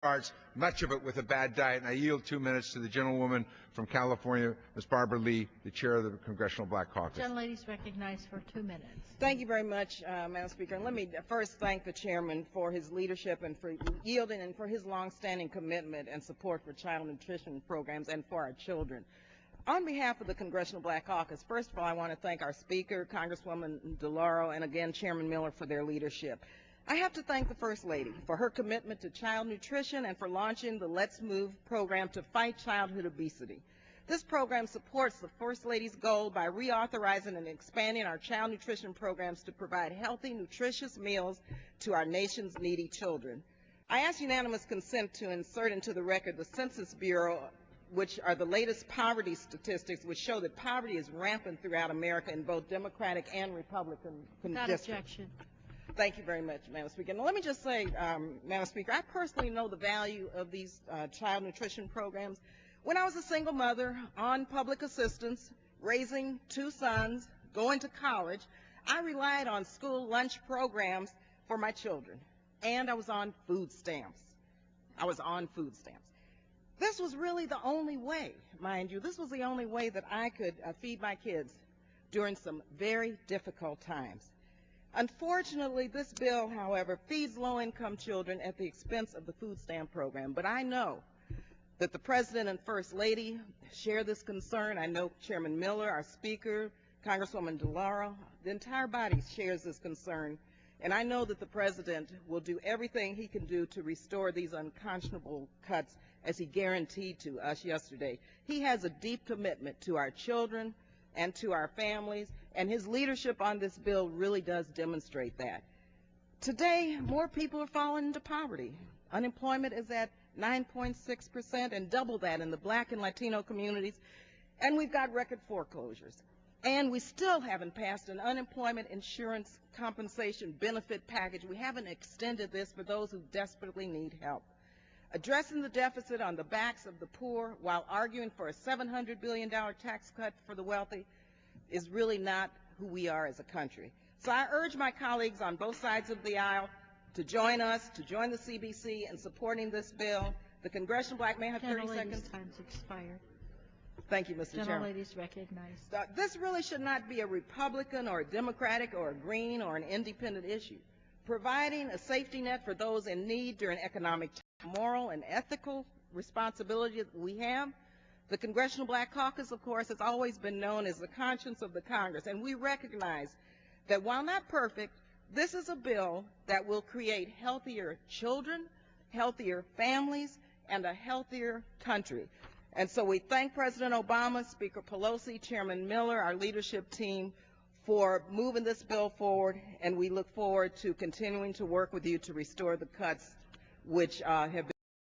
starts, much of it with a bad diet. And I yield 2 minutes to the gentlewoman from California, Ms. Barbara Lee, the chair of the Congressional Black Caucus. Gentlelady is recognized for 2 minutes. Thank you very much, Madam Speaker. And let me first thank the chairman for his leadership and for yielding and for his longstanding commitment and support for child nutrition programs and for our children. On behalf of the Congressional Black Caucus, first of all, I want to thank our Speaker, Congresswoman DeLauro, and again, Chairman Miller, for their leadership. I have to thank the First Lady for her commitment to child nutrition and for launching the Let's Move program to fight childhood obesity. This program supports the First Lady's goal by reauthorizing and expanding our child nutrition programs to provide healthy, nutritious meals to our nation's needy children. I ask unanimous consent to insert into the record the Census Bureau, which are the latest poverty statistics, which show that poverty is rampant throughout America in both Democratic and Republican Without districts. objection. Thank you very much, Madam Speaker. Now, let me just say, Madam Speaker, I personally know the value of these child nutrition programs. When I was a single mother on public assistance, raising 2 sons, going to college, I relied on school lunch programs for my children, and I was on food stamps. This was really the only way, mind you, this was the only way that I could feed my kids during some very difficult times. Unfortunately, this bill, however, feeds low-income children at the expense of the food stamp program. But I know that the President and First Lady share this concern. I know Chairman Miller, our Speaker, Congresswoman DeLauro, the entire body shares this concern. And I know that the President will do everything he can do to restore these unconscionable cuts as he guaranteed to us yesterday. He has a deep commitment to our children and to our families, and his leadership on this bill really does demonstrate that. Today, more people are falling into poverty. Unemployment is at 9.6% and double that in the Black and Latino communities, and we've got record foreclosures. And we still haven't passed an unemployment insurance compensation benefit package. We haven't extended this for those who desperately need help. Addressing the deficit on the backs of the poor while arguing for a $700 billion tax cut for the wealthy is really not who we are as a country. So I urge my colleagues on both sides of the aisle to join us, to join the CBC in supporting this bill. The Congressional Black, may I have 30 seconds? Time's expired. Than's Mr. Chairman. Gentlelady is recognized. This really should not be a Republican or a Democratic or a Green or an independent issue. Providing a safety net for those in need during economic moral and ethical responsibility that we have. The Congressional Black Caucus, of course, has always been known as the conscience of the Congress, and we recognize that while not perfect, this is a bill that will create healthier children, healthier families, and a healthier country. And so we thank President Obama, Speaker Pelosi, Chairman Miller, our leadership team, for moving this bill forward, and we look forward to continuing to work with you to restore the cuts which have been